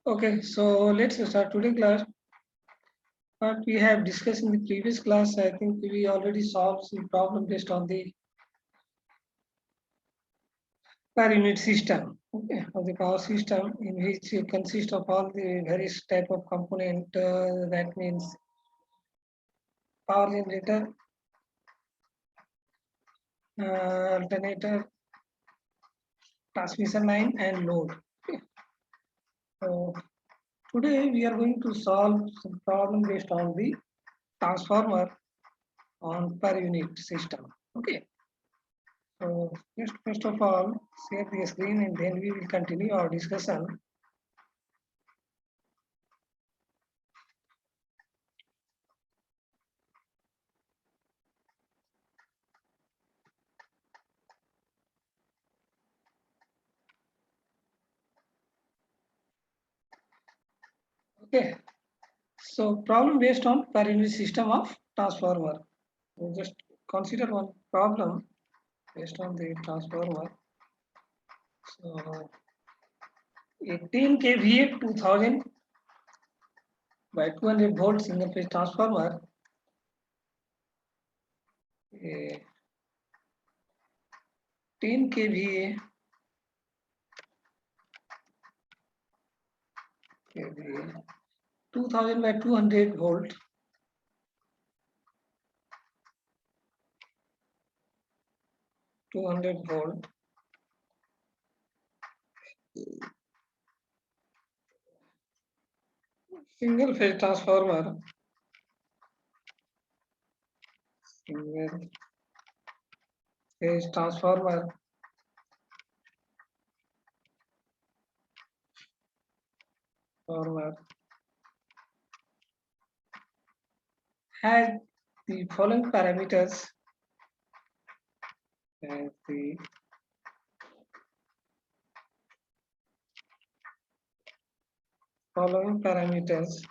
Okay, so let's start today class. What we have discussed in the previous class, I think we already solved some problem based on the per unit system, okay, of the power system in which it consists of all the various type of component. That means power generator, alternator, transmission line, and load. Okay. So today we are going to solve some problem based on the transformer on per unit system. Okay. So first of all, share the screen and then we will continue our discussion. Okay. So problem based on per unit system of transformer. So just consider one problem based on the transformer. So 18 kVA 2000 by 200 volt single phase transformer. A 10 kVA 2000 by 200 volt 200 volt single phase transformer, single phase transformer has the following parameters. Has the following parameters.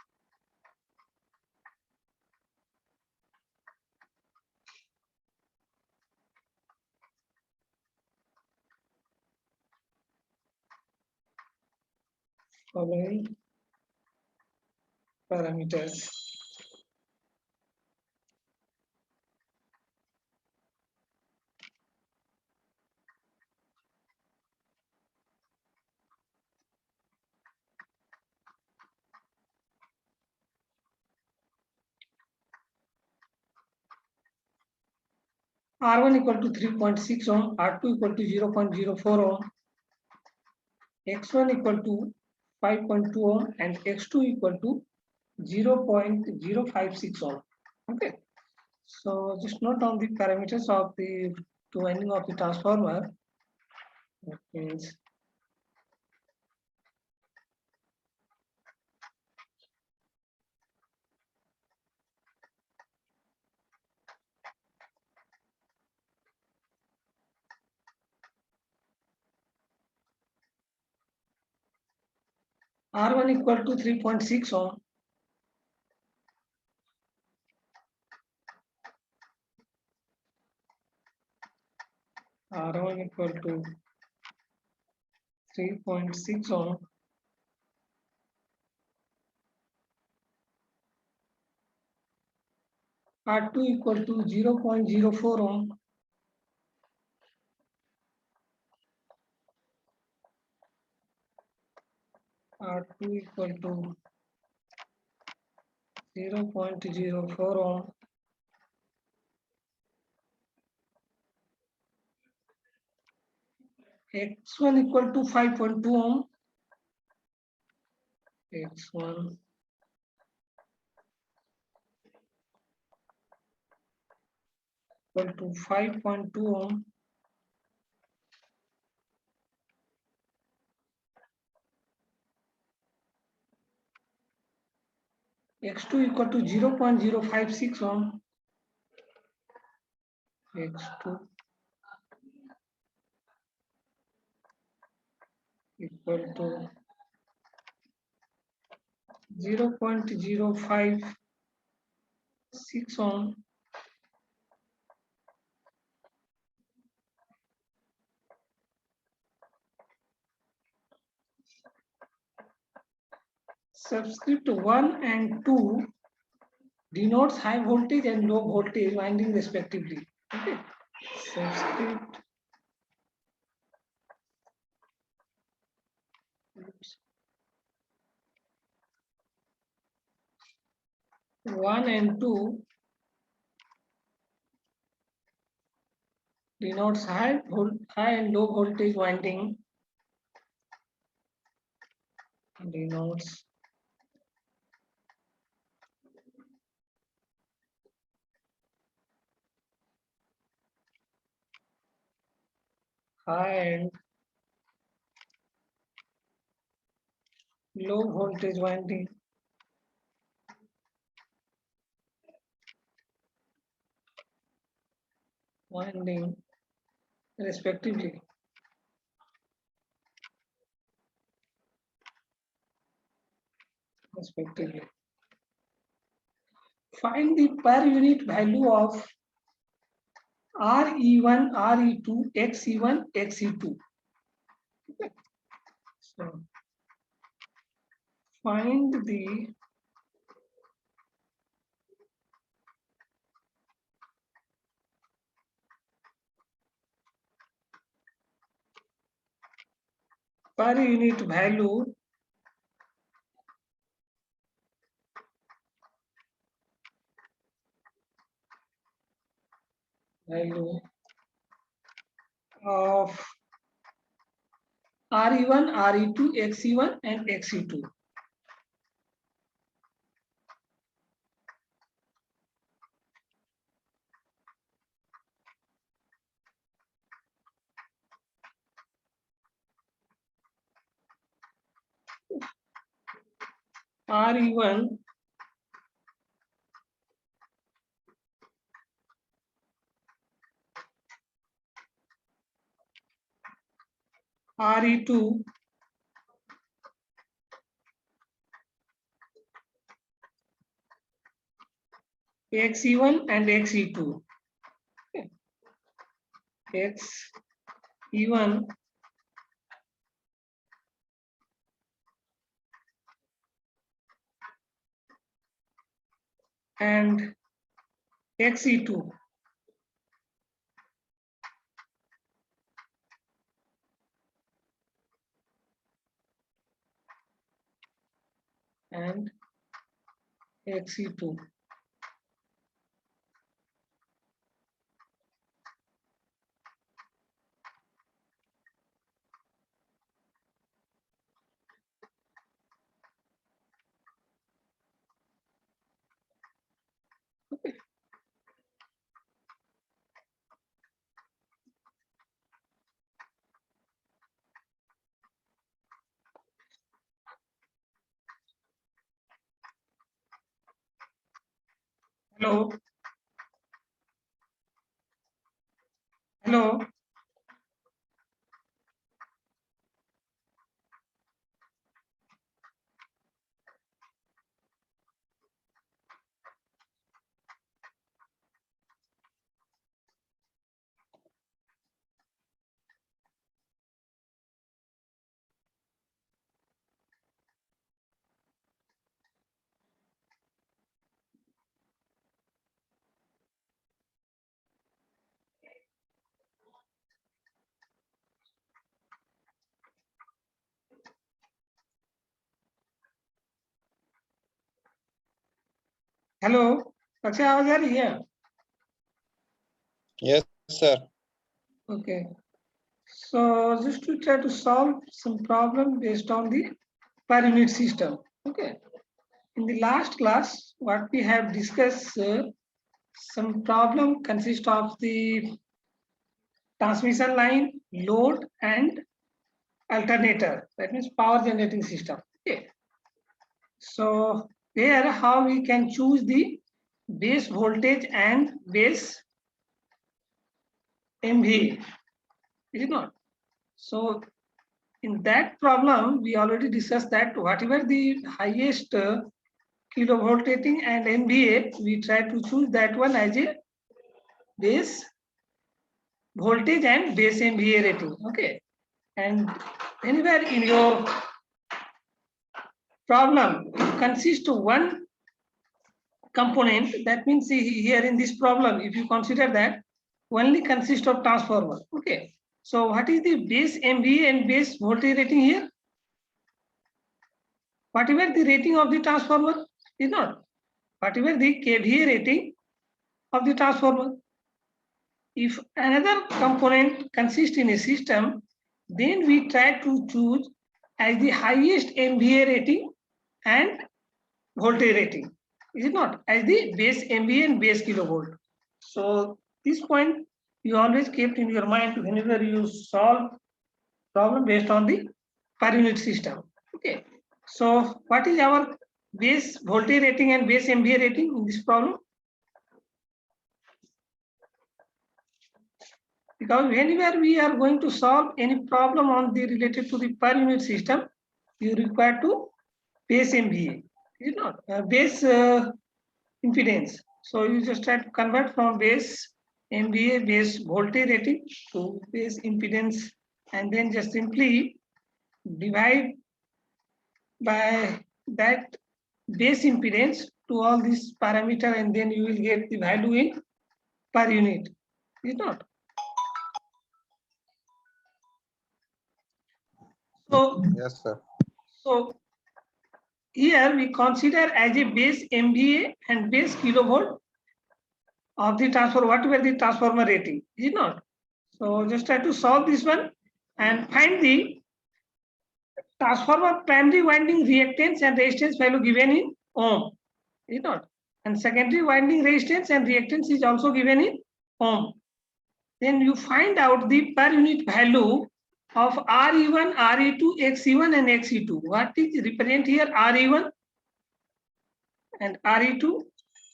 Following parameters. R1 equal to 3.6 ohm, R2 equal to 0.04 ohm, X1 equal to 5.2 ohm, and X2 equal to 0.056 ohm. Okay. So just note down the parameters of the winding of the transformer. That means R1 equal to 3.6 ohm, R1 equal to 3.6 ohm, R2 equal to 0.04 ohm, R2 equal to 0.04 ohm, X1 equal to 5.2 ohm, X1 equal to 5.2 ohm, X2 equal to 0.056 ohm, X2 equal to 0.056 ohm, Subscript 1 and 2 denotes high voltage and low voltage winding respectively. Okay. Subscript one and two denotes high and low voltage winding denotes high and low voltage winding respectively. Find the per unit value of RE1, RE2, XE1, XE2. So find the per unit value of RE1, RE2, XE1 and XE2. RE1 RE2 XE1 and XE2. XE1 and XE2. And XE2. Hello. Hello. Hello अच्छा आवाज आ रही है Yes, sir. okay so just to try to solve some problem based on the per unit system okay in the last class what we have discussed some problem consists of the transmission line load and alternator that means power generating system okay so there how we can choose the base voltage and base MVA, is it not? So in that problem, we already discussed that whatever the highest kilovolt rating and MVA, we try to choose that one as a base voltage and base MVA rating. Okay, and anywhere in your problem consists of one component, that means here in this problem, if you consider that only consists of transformer. Okay. So what is the base MVA and base voltage rating here? Whatever the rating of the transformer is not. Whatever the KVA rating of the transformer. If another component consists in a system, then we try to choose as the highest MVA rating and voltage rating. Is it not? As the base MVA and base kilovolt. So this point you always kept in your mind whenever you solve problem based on the per unit system. Okay. So what is our base voltage rating and base MVA rating in this problem? Because whenever we are going to solve any problem on the related to the per unit system, you require to base MVA, is it not? Base impedance. So you just try to convert from base MVA, base voltage rating to base impedance, and then just simply divide by that base impedance to all these parameter, and then you will get the value in per unit, is it not? So Yes, sir. So here we consider as a base MVA and base kilovolt of the transformer, whatever the transformer rating, is it not? So just try to solve this one and find the transformer primary winding reactance and resistance value given in ohm, is it not? And secondary winding resistance and reactance is also given in ohm. Then you find out the per unit value of RE1, RE2, XE1 and XE2. What is represent here? RE1 and RE2.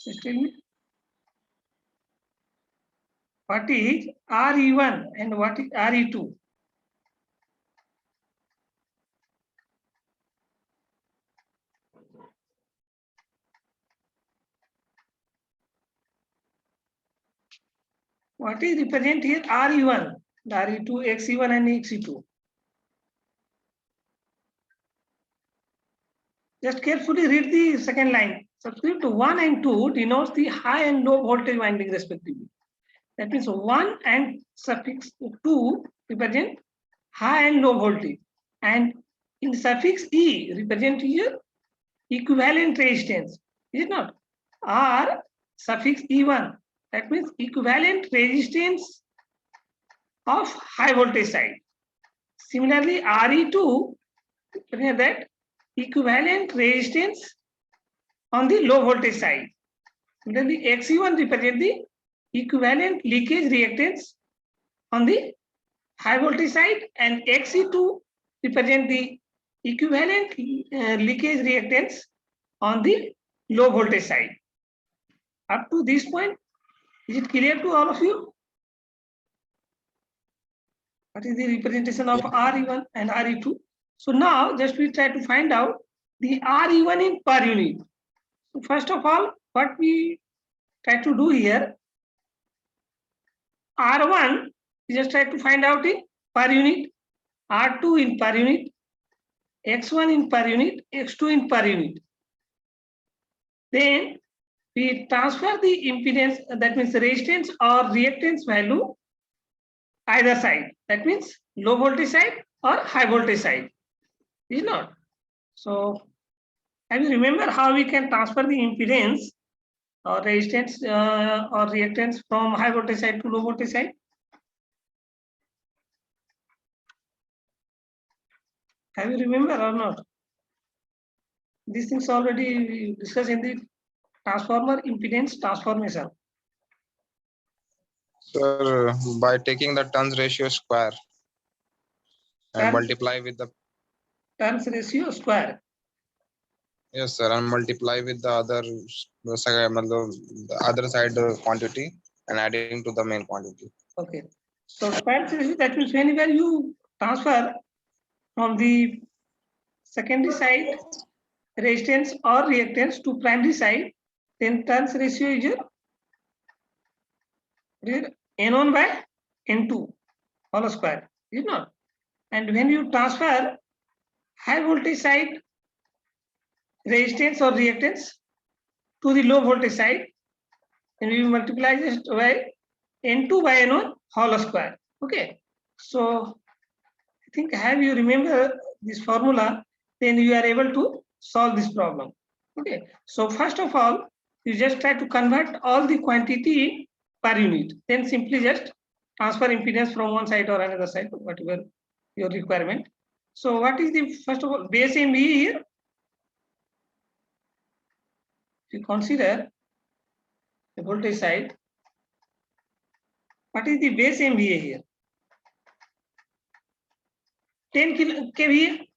Just tell me. What is RE1 and what is RE2? What is represent here? RE1, RE2, XE1 and XE2. Just carefully read the second line. Subscript 1 and 2 denotes the high and low voltage winding respectively. That means 1 and suffix 2 represent high and low voltage. And in suffix E represent here equivalent resistance. Is it not? R suffix E1. That means equivalent resistance of high voltage side. Similarly, RE2 represent that equivalent resistance on the low voltage side. Similarly, XE1 represent the equivalent leakage reactance on the high voltage side, and XE2 represent the equivalent leakage reactance on the low voltage side. Up to this point, is it clear to all of you? What is the representation of RE1 and RE2? So now just we try to find out the RE1 in per unit. So first of all, what we try to do here, R1, we just try to find out in per unit, R2 in per unit, X1 in per unit, X2 in per unit. Then we transfer the impedance, that means resistance or reactance value either side. That means low voltage side or high voltage side. Is not. So I will remember how we can transfer the impedance or resistance or reactance from high voltage side to low voltage side. Have you remember or not? These things already discussed in the transformer impedance transformation. Sir, by taking the turns ratio square and multiply with the turns ratio square. Yes, sir, and multiply with the other side quantity and adding to the main quantity. Okay. So turns ratio, that means whenever you transfer from the secondary side resistance or reactance to primary side, then turns ratio is N1 by N2 whole square, is not? And when you transfer high voltage side resistance or reactance to the low voltage side, and we multiply this by N2 by N1 whole square. Okay, so I think have you remember this formula, then you are able to solve this problem. Okay, so first of all, you just try to convert all the quantity per unit, then simply just transfer impedance from one side or another side, whatever your requirement. So what is the first of all base MVA here? If you consider the voltage side, what is the base MVA here? 10 kVA.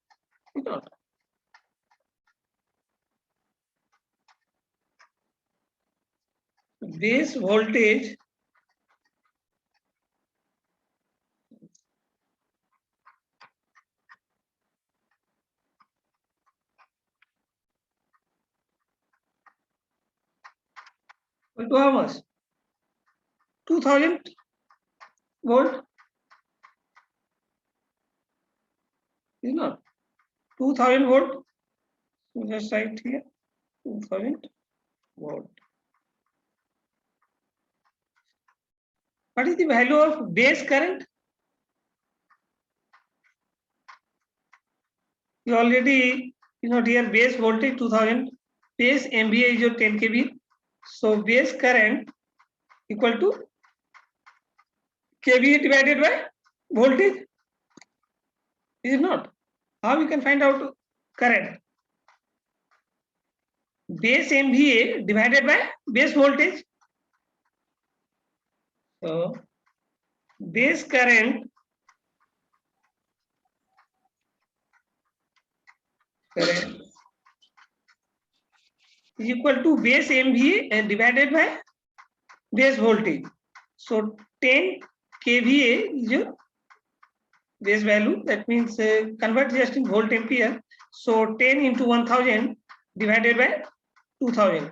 Base voltage to how much? 2000 volt. Is not 2000 volt. So just write here 2000 volt. What is the value of base current? You already here base voltage 2000, base MVA is your 10 kV. So base current equal to kVA divided by voltage. Is it not? How we can find out current? Base MVA divided by base voltage. So base current is equal to base MVA and divided by base voltage. So 10 kVA is your base value. That means convert just in volt ampere. So 10 into 1000 divided by 2000.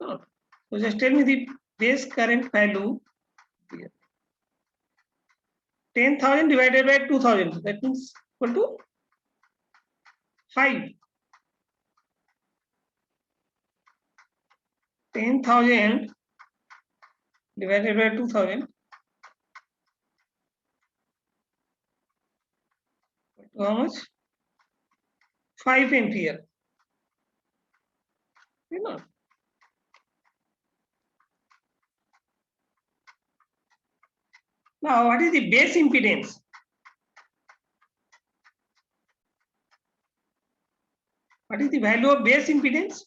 So just tell me the base current value. 10,000 divided by 2000. That means equal to 5. 10,000 divided by 2000. How much? 5 ampere. You know. Now, what is the base impedance? What is the value of base impedance?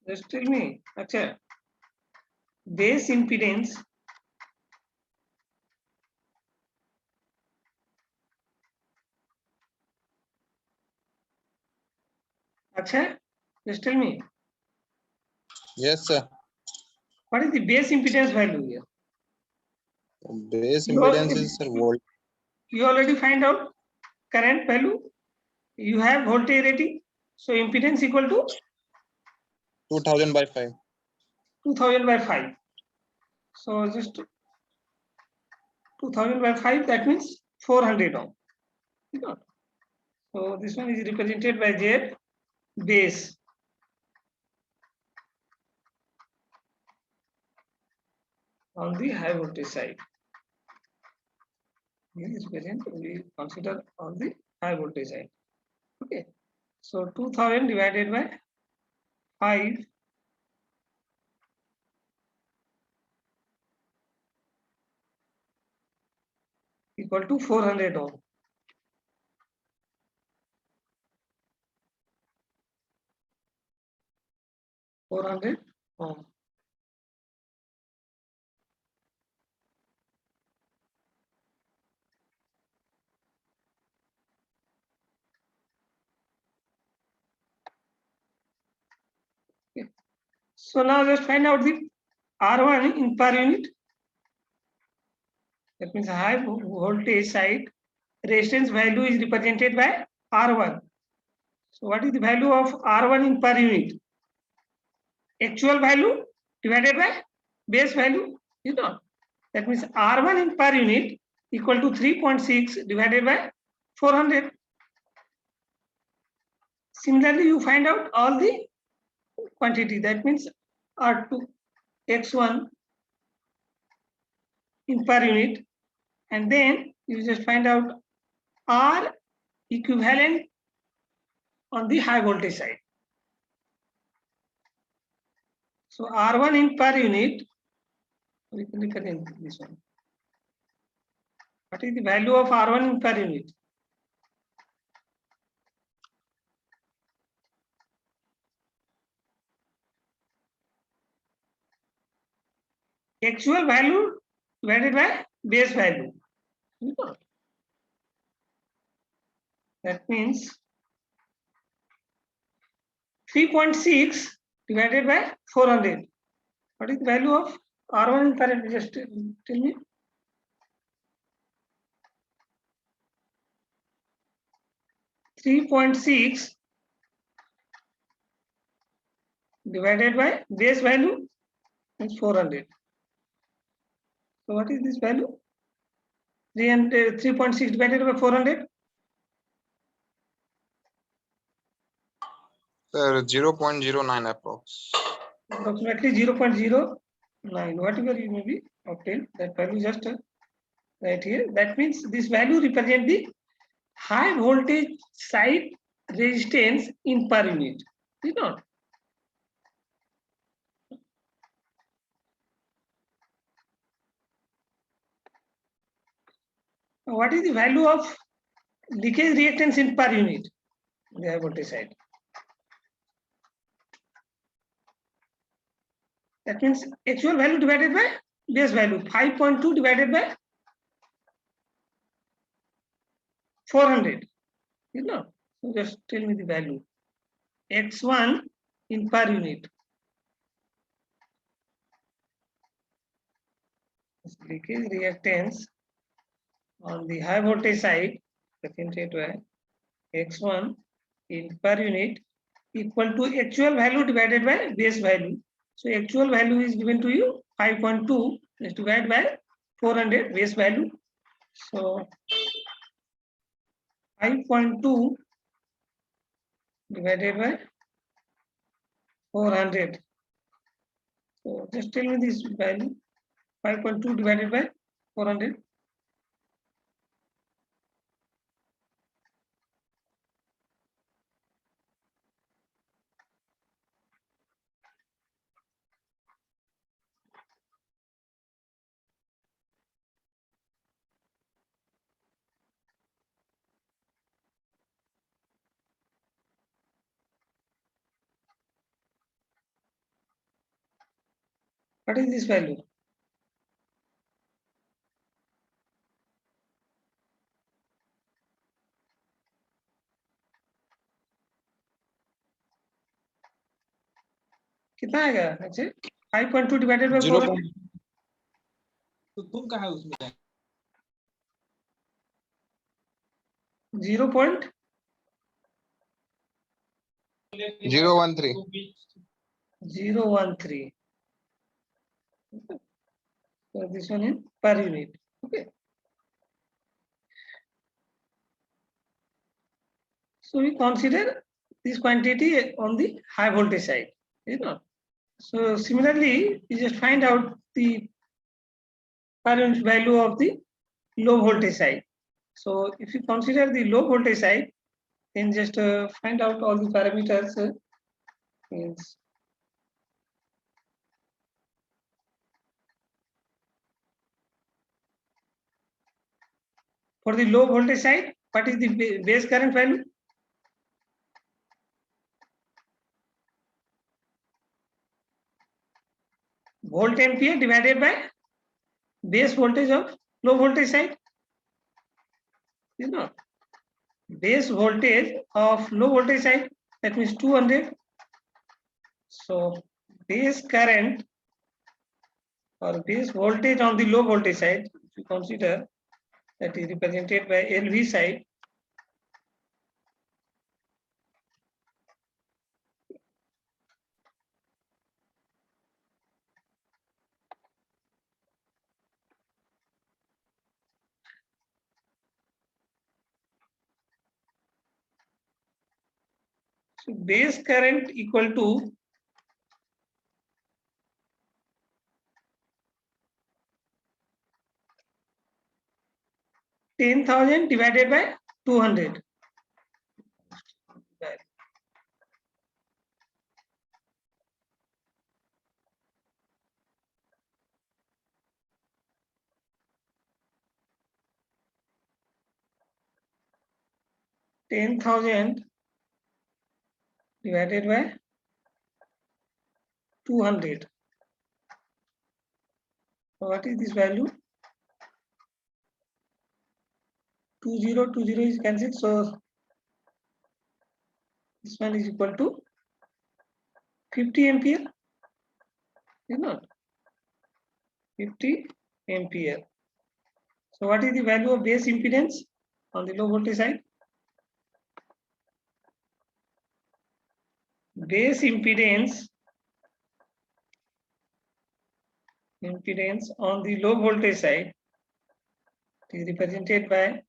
Just tell me. Achha. Base impedance. Achha. Just tell me. Yes, sir. What is the base impedance value here? Base impedance is volt. You already find out current value. You have voltage rating. So impedance equal to 2000 by 5. 2000 by 5. So just 2000 by 5, that means 400 ohm. So this one is represented by Z base. On the high voltage side. Here is present, we consider on the high voltage side. Okay. So 2000 divided by 5 equal to 400 ohm. $400 ohm. Okay. So now let's find out the R1 in per unit. That means high voltage side resistance value is represented by R1. So what is the value of R1 in per unit? Actual value divided by base value. You know, that means R1 in per unit equal to 3.6 divided by 400. Similarly, you find out all the quantity, that means R2, X1 in per unit, and then you just find out R equivalent on the high voltage side. So R1 in per unit, we can represent this one. What is the value of R1 in per unit? Actual value divided by base value. That means 3.6 divided by 400. What is the value of R1 in per unit? Just tell me. .6 divided by base value is 400. So what is this value? 3.6 divided by 400. Sir, 0.09 approx. Approximately 0.09. Whatever you may be obtained, that value just right here. That means this value represents the high voltage side resistance in per unit. You know. What is the value of leakage reactance in per unit? The high voltage side. That means actual value divided by base value. 5.2 divided by 400. You know. So just tell me the value. X1 in per unit. Leakage reactance on the high voltage side represented by X1 in per unit equal to actual value divided by base value. So actual value is given to you 5.2 is divided by 400 base value. So 5.2 divided by 400. So just tell me this value. 5.2 divided by 400. What is this value? कितना आएगा? अच्छा 5.2 divided by 400. तो तुम कहाँ है उसमें? 0.013. 0.013. So this one in per unit. Okay. So we consider this quantity on the high voltage side. You know. So similarly, you just find out the per unit value of the low voltage side. So if you consider the low voltage side, then just find out all the parameters. Means for the low voltage side, what is the base current value? Volt ampere divided by base voltage of low voltage side. You know, base voltage of low voltage side, that means 200. So base current or base voltage on the low voltage side, if you consider, that is represented by LV side. So base current equal to $10,000 divided by 200. $10,000 divided by 200. So what is this value? 20 is cancelled, so this one is equal to 50 ampere. Is not 50 ampere. So what is the value of base impedance on the low voltage side? Base impedance on the low voltage side is represented by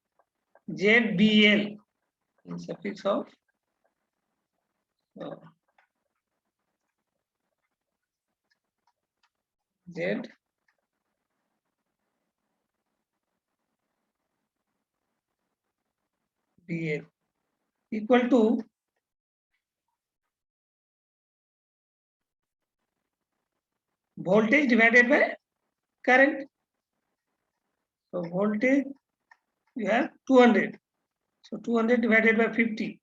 ZBL in suffix of ZBL equal to voltage divided by current. So voltage you have 200. So 200 divided by 50.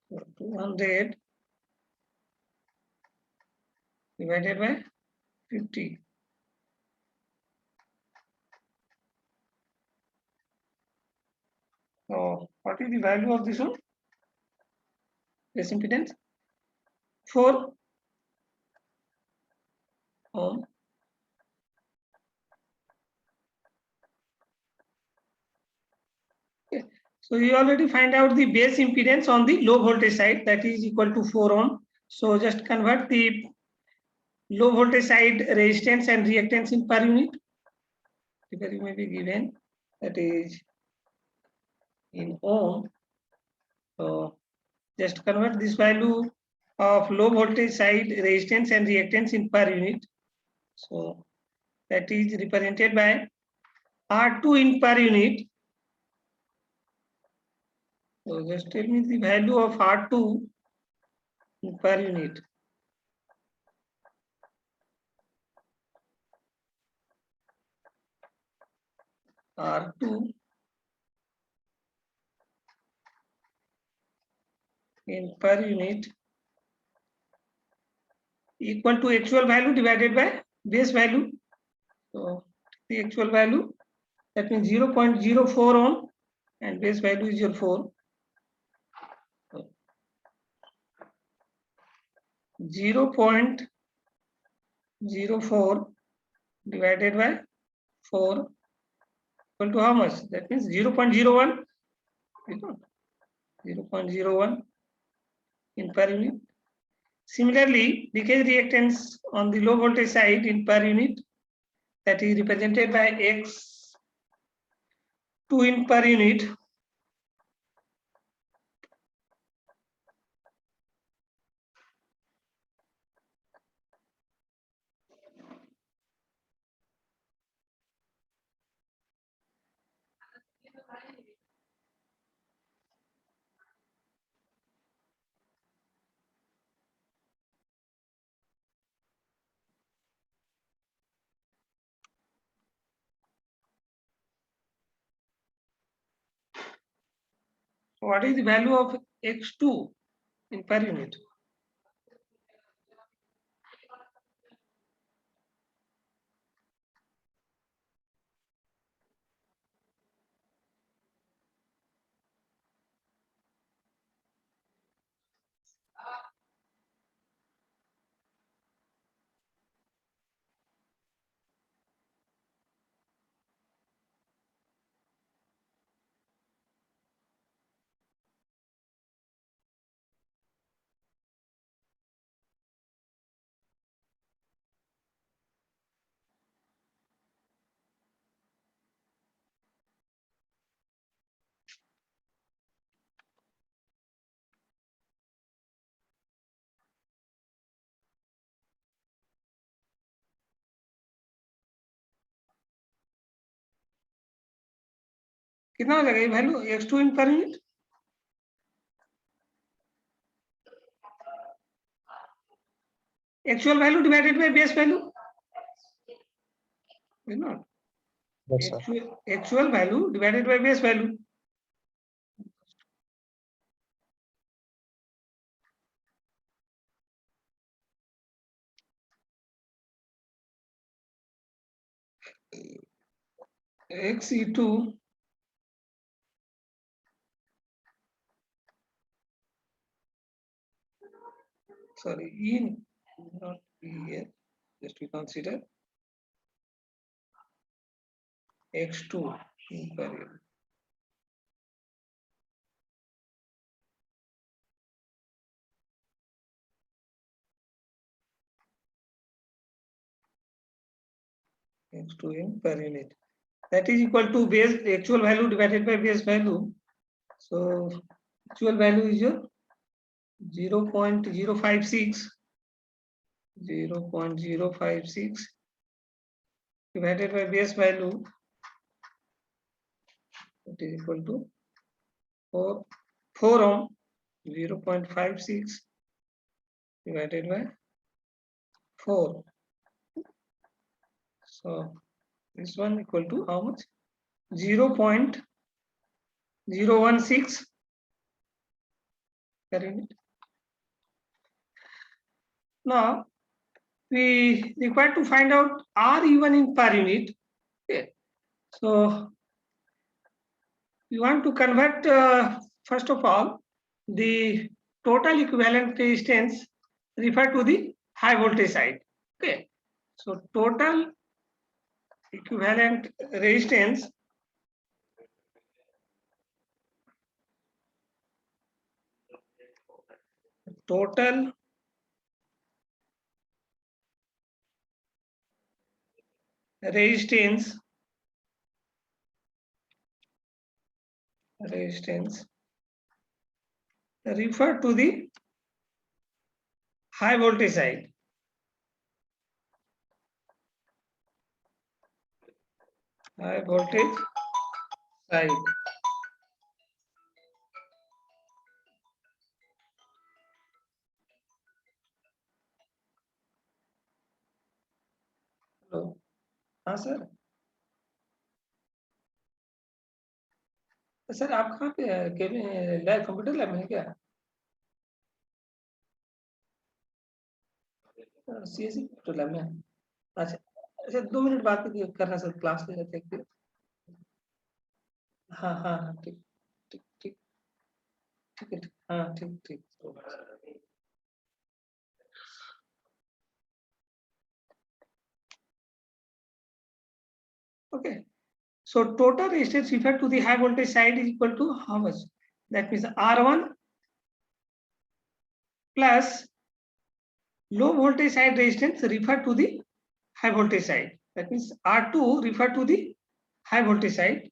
So 200 divided by 50. So what is the value of this one? Base impedance 4 ohm. Okay. So you already find out the base impedance on the low voltage side, that is equal to 4 ohm. So just convert the low voltage side resistance and reactance in per unit. The value may be given, that is in ohm. So just convert this value of low voltage side resistance and reactance in per unit. So that is represented by R2 in per unit. So just tell me the value of R2 in per unit. R2 in per unit equal to actual value divided by base value. So the actual value, that means 0.04 ohm and base value is your 4. So 0.04 divided by 4 equal to how much? That means 0.01. 0.01 in per unit. Similarly, leakage reactance on the low voltage side in per unit, that is represented by X2 in per unit. What is the value of X2 in per unit? कितना हो जाएगा ये value x2 in per unit? Actual value divided by base value is not Yes, sir. actual value divided by base value. XE2 sorry in not E here, just we consider x2 in per unit. X2 in per unit, that is equal to base actual value divided by base value. So actual value is your 0.056 divided by base value, it is equal to 4 ohm. 0.56 divided by 4. So this one equal to how much? 0.016 per unit. Now we require to find out RE1 in per unit. Okay. So we want to convert first of all the total equivalent resistance refer to the high voltage side. Okay. So total equivalent resistance total resistance refer to the high voltage side. High voltage side. Hello, हाँ sir. Sir आप कहाँ पे है? Lab computer lab में है क्या? CSC computer lab में। अच्छा अच्छा, 2 मिनट बात करना सर, क्लास ले लेते हैं। हाँ हाँ हाँ, ठीक ठीक ठीक ठीक है, हाँ ठीक ठीक। Okay, so total resistance referred to the high voltage side is equal to how much? That means R1 plus low voltage side resistance referred to the high voltage side. That means R2 referred to the high voltage side.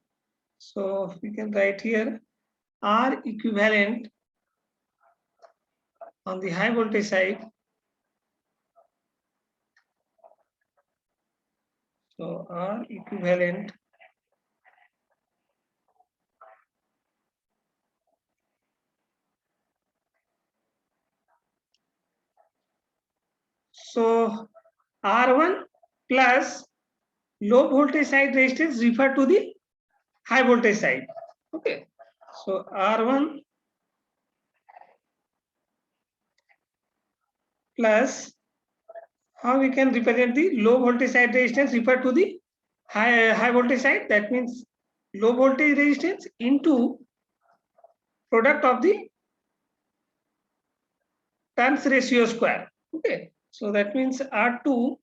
So we can write here R equivalent on the high voltage side. So R equivalent so R1 plus low voltage side resistance refer to the high voltage side. Okay, so R1 plus how we can represent the low voltage side resistance refer to the high voltage side. That means low voltage resistance into product of the turns ratio square. Okay, so that means R2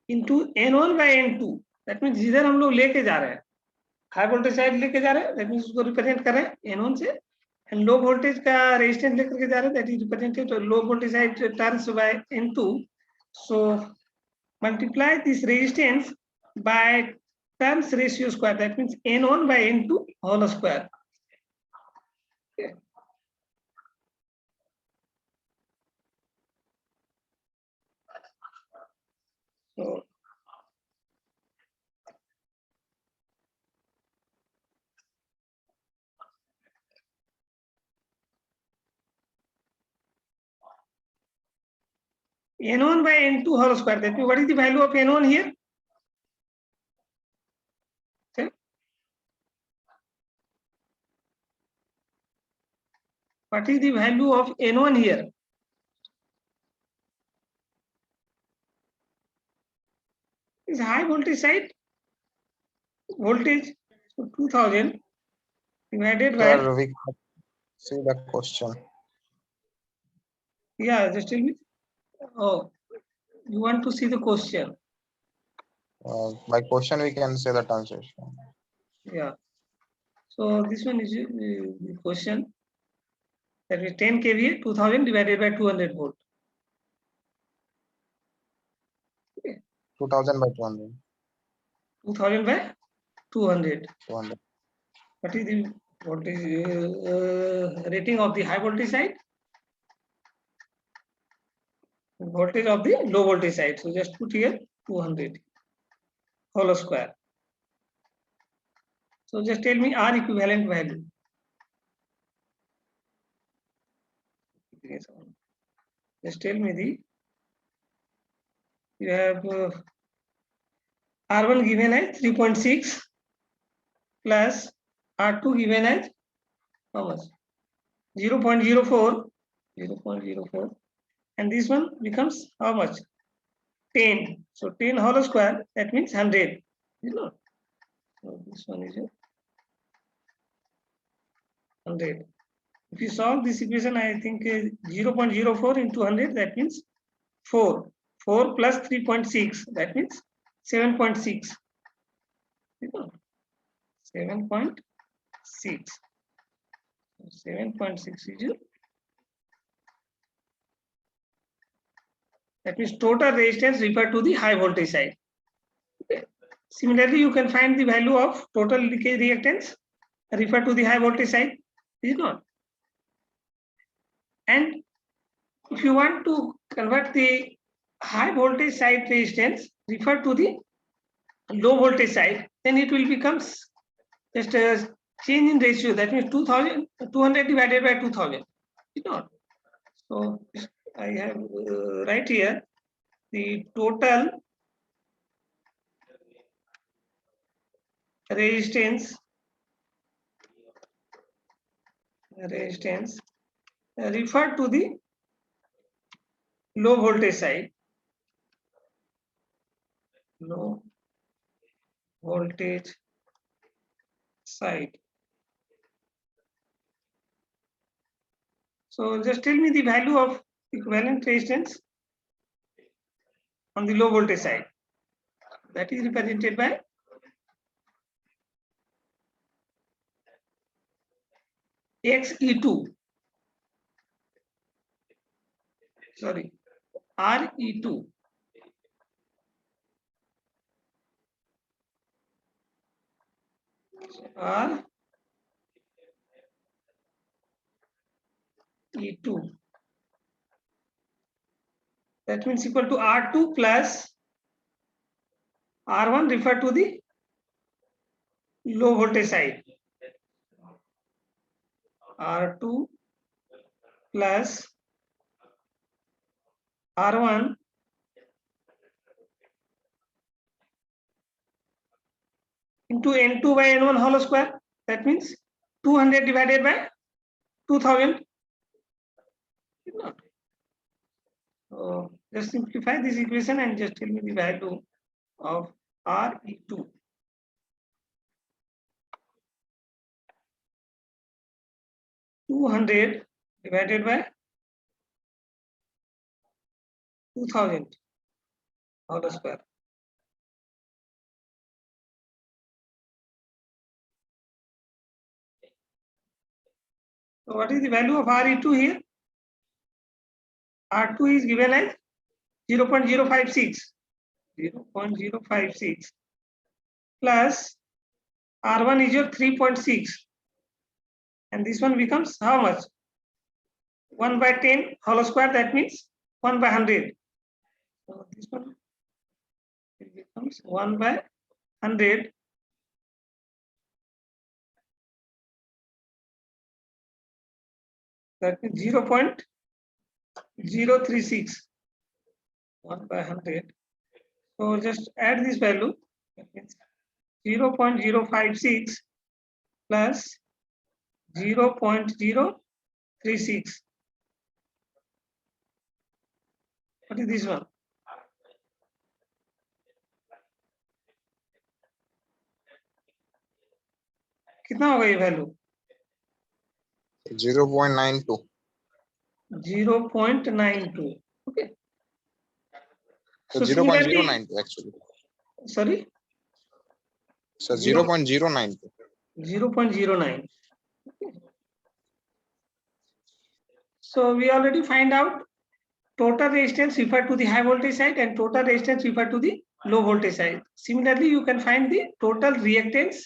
into N1 by N2. That means जिधर हम लोग लेके जा रहे हैं high voltage side लेके जा रहे हैं, दैट मींस उसको रिप्रेजेंट कर रहे हैं N1 से, एंड लो वोल्टेज का रेजिस्टेंस लेकर के जा रहे हैं, that is represented low voltage side turns by N2. So multiply this resistance by turns ratio square, that means N1 by N2 whole square. So N1 by N2 whole square. That means what is the value of N1 here? Okay. What is the value of N1 here? Is high voltage side voltage, so 2000 divided by, Sir, we can't see the question. yeah, just tell me. Oh, you want to see the question? By question, we can say the turns ratio. Yeah. So this one is the question. That is 10 kVA, 2000 divided by 200 volt. 2000 by 200. 2000 by 200. 200. What is the voltage rating of the high voltage side? Voltage of the low voltage side. So just put here 200 whole square. So just tell me R equivalent value. Just tell me the, you have R1 given as 3.6 plus R2 given as how much? 0.04, 0.04, and this one becomes how much? 10. So 10 whole square, that means 100. You know. So this one is 100. If you solve this equation, I think 0.04 into 100, that means 4. 4 plus 3.6, that means 7.6. You know, 7.6. 7.6 is that means total resistance referred to the high voltage side. Okay. Similarly, you can find the value of total leakage reactance referred to the high voltage side. Is not. And if you want to convert the high voltage side resistance referred to the low voltage side, then it will become just a change in ratio. That means 200 divided by 2000. Is not. So I have right here the total resistance referred to the low voltage side. Low voltage side. So just tell me the value of equivalent resistance on the low voltage side. That is represented by XE2. Sorry, RE2. RE2. That means equal to R2 plus R1 referred to the low voltage side. R2 plus R1 into N2 by N1 whole square. That means 200 divided by 2000. So just simplify this equation and just tell me the value of RE2. $200 divided by 2000 whole square. So what is the value of RE2 here? R2 is given as 0.056. 0.056 plus R1 is your 3.6. And this one becomes how much? 1 by 10 whole square, that means 1 by 100. So this one it becomes 1 by 100. That means 0.036. 1/100. So just add this value. That means 0.056 plus 0.036. What is this one? कितना होगा ये value? 0.92. 0.92. Okay. So So similarly, 0.092 actually. sorry, So 0.092. 0.09. Okay. So we already find out total resistance referred to the high voltage side and total resistance referred to the low voltage side. Similarly, you can find the total reactance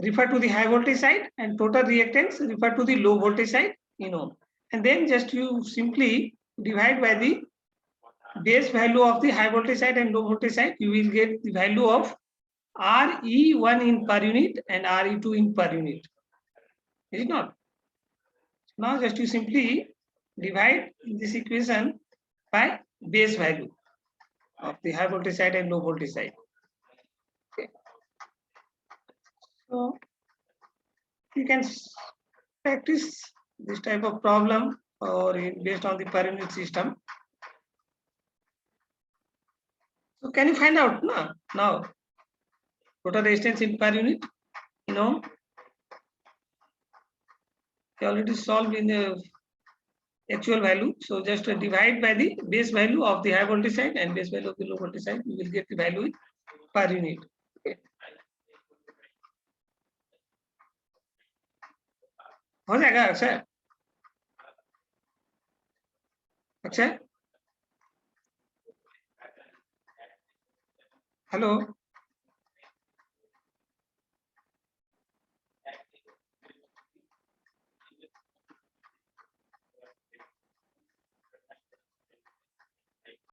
referred to the high voltage side and total reactance referred to the low voltage side in ohm. And then just you simply divide by the base value of the high voltage side and low voltage side, you will get the value of RE1 in per unit and RE2 in per unit. Is it not? Now just you simply divide this equation by base value of the high voltage side and low voltage side. Okay. So you can practice this type of problem or based on the per unit system. So can you find out now total resistance in per unit? You know, you already solved in the actual value. So just divide by the base value of the high voltage side and base value of the low voltage side. You will get the value in per unit. Okay. हो जाएगा Akshay? Akshay? Hello.